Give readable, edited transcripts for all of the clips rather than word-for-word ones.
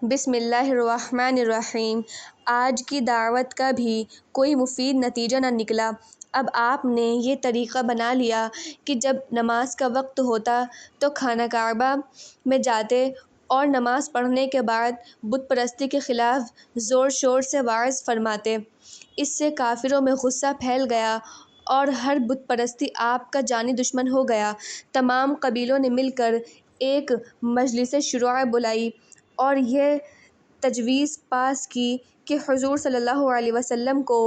بسم اللہ الرحمن الرحیم۔ آج کی دعوت کا بھی کوئی مفید نتیجہ نہ نکلا۔ اب آپ نے یہ طریقہ بنا لیا کہ جب نماز کا وقت ہوتا تو خانہ کعبہ میں جاتے اور نماز پڑھنے کے بعد بت پرستی کے خلاف زور شور سے وعظ فرماتے۔ اس سے کافروں میں غصہ پھیل گیا اور ہر بت پرستی آپ کا جانی دشمن ہو گیا۔ تمام قبیلوں نے مل کر ایک مجلس شورا بلائی اور یہ تجویز پاس کی کہ حضور صلی اللہ علیہ وسلم کو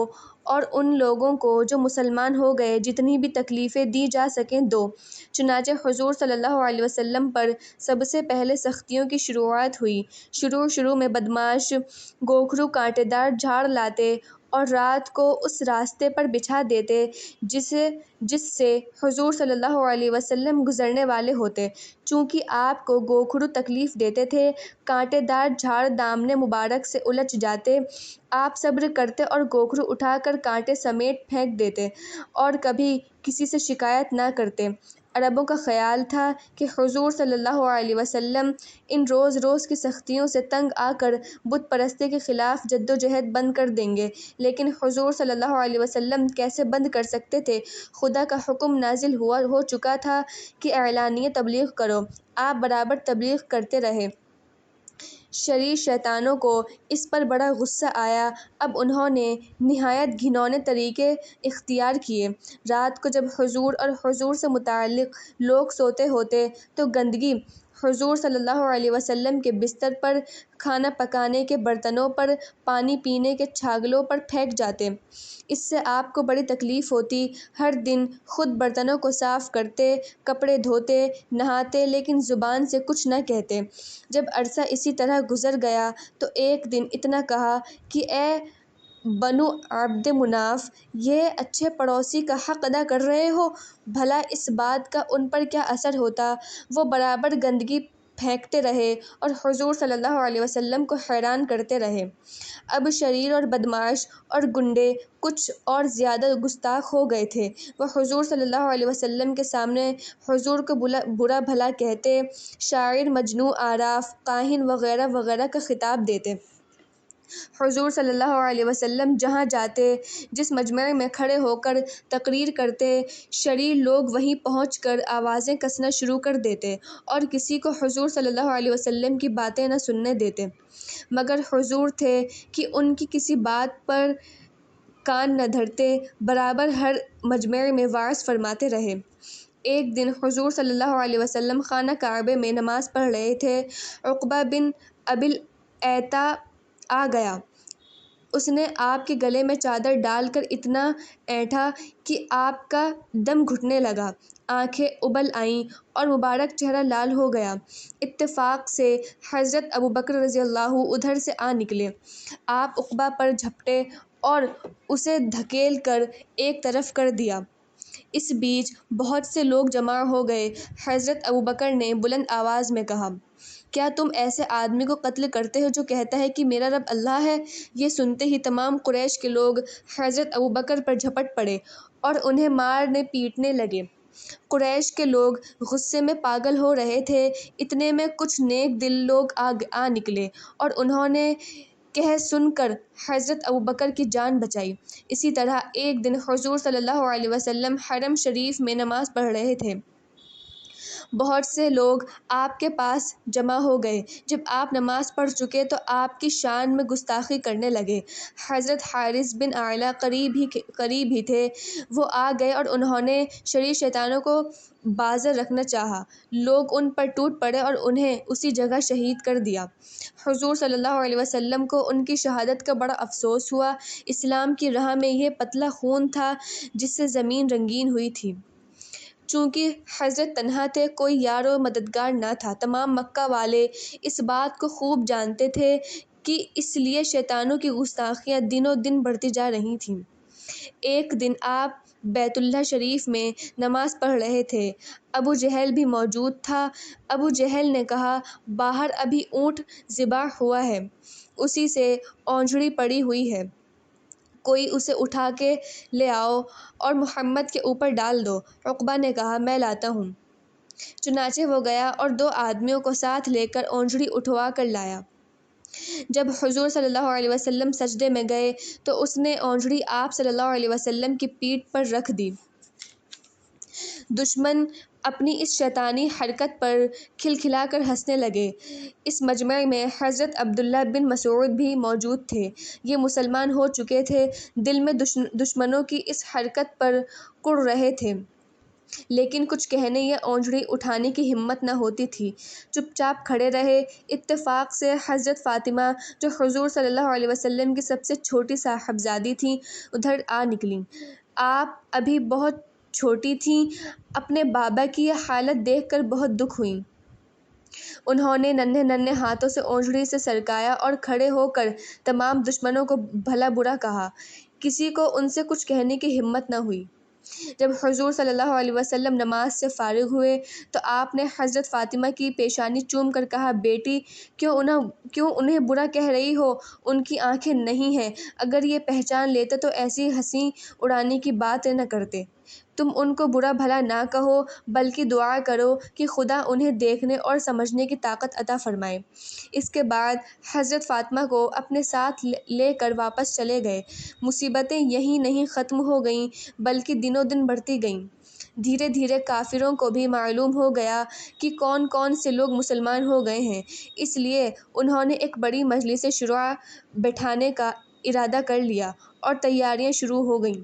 اور ان لوگوں کو جو مسلمان ہو گئے جتنی بھی تکلیفیں دی جا سکیں دو۔ چنانچہ حضور صلی اللہ علیہ وسلم پر سب سے پہلے سختیوں کی شروعات ہوئی۔ شروع میں بدمعاش گوکھرو کانٹے دار جھاڑ لاتے اور رات کو اس راستے پر بچھا دیتے جس سے حضور صلی اللہ علیہ وسلم گزرنے والے ہوتے۔ چونکہ آپ کو گوکھرو تکلیف دیتے تھے، کانٹے دار جھاڑ دامن مبارک سے الجھ جاتے، آپ صبر کرتے اور گوکھرو اٹھا کر کانٹے سمیت پھینک دیتے اور کبھی کسی سے شکایت نہ کرتے۔ عربوں کا خیال تھا کہ حضور صلی اللہ علیہ وسلم ان روز روز کی سختیوں سے تنگ آ کر بت پرستی کے خلاف جدوجہد بند کر دیں گے، لیکن حضور صلی اللہ علیہ وسلم کیسے بند کر سکتے تھے؟ خدا کا حکم نازل ہو چکا تھا کہ اعلانیہ تبلیغ کرو۔ آپ برابر تبلیغ کرتے رہے۔ شریر شیطانوں کو اس پر بڑا غصہ آیا۔ اب انہوں نے نہایت گھناؤنے طریقے اختیار کیے۔ رات کو جب حضور اور حضور سے متعلق لوگ سوتے ہوتے تو گندگی حضور صلی اللہ علیہ وسلم کے بستر پر، کھانا پکانے کے برتنوں پر، پانی پینے کے چھاگلوں پر پھینک جاتے۔ اس سے آپ کو بڑی تکلیف ہوتی۔ ہر دن خود برتنوں کو صاف کرتے، کپڑے دھوتے، نہاتے، لیکن زبان سے کچھ نہ کہتے۔ جب عرصہ اسی طرح گزر گیا تو ایک دن اتنا کہا کہ اے بنو عبد مناف، یہ اچھے پڑوسی کا حق ادا کر رہے ہو؟ بھلا اس بات کا ان پر کیا اثر ہوتا؟ وہ برابر گندگی پھینکتے رہے اور حضور صلی اللہ علیہ وسلم کو حیران کرتے رہے۔ اب شریر اور بدمعاش اور گنڈے کچھ اور زیادہ گستاخ ہو گئے تھے۔ وہ حضور صلی اللہ علیہ وسلم کے سامنے حضور کو برا بھلا کہتے، شاعر، مجنوں، عراف، کاہن وغیرہ وغیرہ کا خطاب دیتے۔ حضور صلی اللہ علیہ وسلم جہاں جاتے، جس مجمع میں کھڑے ہو کر تقریر کرتے، شریر لوگ وہیں پہنچ کر آوازیں کسنا شروع کر دیتے اور کسی کو حضور صلی اللہ علیہ وسلم کی باتیں نہ سننے دیتے۔ مگر حضور تھے کہ ان کی کسی بات پر کان نہ دھرتے، برابر ہر مجمع میں وعظ فرماتے رہے۔ ایک دن حضور صلی اللہ علیہ وسلم خانہ کعبہ میں نماز پڑھ رہے تھے۔ عقبہ بن ابی الایثم آ گیا۔ اس نے آپ کے گلے میں چادر ڈال کر اتنا اینٹھا کہ آپ کا دم گھٹنے لگا، آنکھیں ابل آئیں اور مبارک چہرہ لال ہو گیا۔ اتفاق سے حضرت ابوبکر رضی اللہ ادھر سے آ نکلے۔ آپ عقبہ پر جھپٹے اور اسے دھکیل کر ایک طرف کر دیا۔ اس بیچ بہت سے لوگ جمع ہو گئے۔ حضرت ابوبکر نے بلند آواز میں کہا، کیا تم ایسے آدمی کو قتل کرتے ہو جو کہتا ہے کہ میرا رب اللہ ہے؟ یہ سنتے ہی تمام قریش کے لوگ حضرت ابوبکر پر جھپٹ پڑے اور انہیں مارنے پیٹنے لگے۔ قریش کے لوگ غصے میں پاگل ہو رہے تھے۔ اتنے میں کچھ نیک دل لوگ آ نکلے اور انہوں نے کہہ سن کر حضرت ابوبکر کی جان بچائی۔ اسی طرح ایک دن حضور صلی اللہ علیہ وسلم حرم شریف میں نماز پڑھ رہے تھے۔ بہت سے لوگ آپ کے پاس جمع ہو گئے۔ جب آپ نماز پڑھ چکے تو آپ کی شان میں گستاخی کرنے لگے۔ حضرت حارث بن اعلیٰ قریب ہی تھے۔ وہ آ گئے اور انہوں نے شریر شیطانوں کو بازر رکھنا چاہا۔ لوگ ان پر ٹوٹ پڑے اور انہیں اسی جگہ شہید کر دیا۔ حضور صلی اللہ علیہ وسلم کو ان کی شہادت کا بڑا افسوس ہوا۔ اسلام کی راہ میں یہ پتلا خون تھا جس سے زمین رنگین ہوئی تھی۔ چونکہ حضرت تنہا تھے، کوئی یار و مددگار نہ تھا۔ تمام مکہ والے اس بات کو خوب جانتے تھے کہ اس لیے شیطانوں کی گستاخیاں دنوں دن بڑھتی جا رہی تھیں۔ ایک دن آپ بیت اللہ شریف میں نماز پڑھ رہے تھے۔ ابو جہل بھی موجود تھا۔ ابو جہل نے کہا، باہر ابھی اونٹ ذبح ہوا ہے، اسی سے اونجڑی پڑی ہوئی ہے، کوئی اسے اٹھا کے لے آؤ اور محمد کے اوپر ڈال دو۔ عقبہ نے کہا، میں لاتا ہوں۔ چنانچہ وہ گیا اور دو آدمیوں کو ساتھ لے کر اونجڑی اٹھوا کر لایا۔ جب حضور صلی اللہ علیہ وسلم سجدے میں گئے تو اس نے اونجڑی آپ صلی اللہ علیہ وسلم کی پیٹھ پر رکھ دی۔ دشمن اپنی اس شیطانی حرکت پر کھلکھلا کر ہنسنے لگے۔ اس مجمع میں حضرت عبداللہ بن مسعود بھی موجود تھے۔ یہ مسلمان ہو چکے تھے، دل میں دشمنوں کی اس حرکت پر کڑ رہے تھے، لیکن کچھ کہنے یا اونجڑی اٹھانے کی ہمت نہ ہوتی تھی، چپ چاپ کھڑے رہے۔ اتفاق سے حضرت فاطمہ، جو حضور صلی اللہ علیہ وسلم کی سب سے چھوٹی صاحبزادی تھیں، ادھر آ نکلیں۔ آپ ابھی بہت چھوٹی تھیں، اپنے بابا کی یہ حالت دیکھ کر بہت دکھ ہوئیں۔ انہوں نے ننھے ننھے ہاتھوں سے اونجڑی سے سرکایا اور کھڑے ہو کر تمام دشمنوں کو بھلا برا کہا۔ کسی کو ان سے کچھ کہنے کی ہمت نہ ہوئی۔ جب حضور صلی اللہ علیہ وسلم نماز سے فارغ ہوئے تو آپ نے حضرت فاطمہ کی پیشانی چوم کر کہا، بیٹی، کیوں انہیں برا کہہ رہی ہو؟ ان کی آنکھیں نہیں ہیں، اگر یہ پہچان لیتے تو ایسی ہنسی اڑانے کی بات نہ کرتے۔ تم ان کو برا بھلا نہ کہو، بلکہ دعا کرو کہ خدا انہیں دیکھنے اور سمجھنے کی طاقت عطا فرمائے۔ اس کے بعد حضرت فاطمہ کو اپنے ساتھ لے کر واپس چلے گئے۔ مصیبتیں یہیں نہیں ختم ہو گئیں بلکہ دنوں دن بڑھتی گئیں۔ دھیرے دھیرے کافروں کو بھی معلوم ہو گیا کہ کون کون سے لوگ مسلمان ہو گئے ہیں، اس لیے انہوں نے ایک بڑی مجلس شورا بٹھانے کا ارادہ کر لیا اور تیاریاں شروع ہو گئیں۔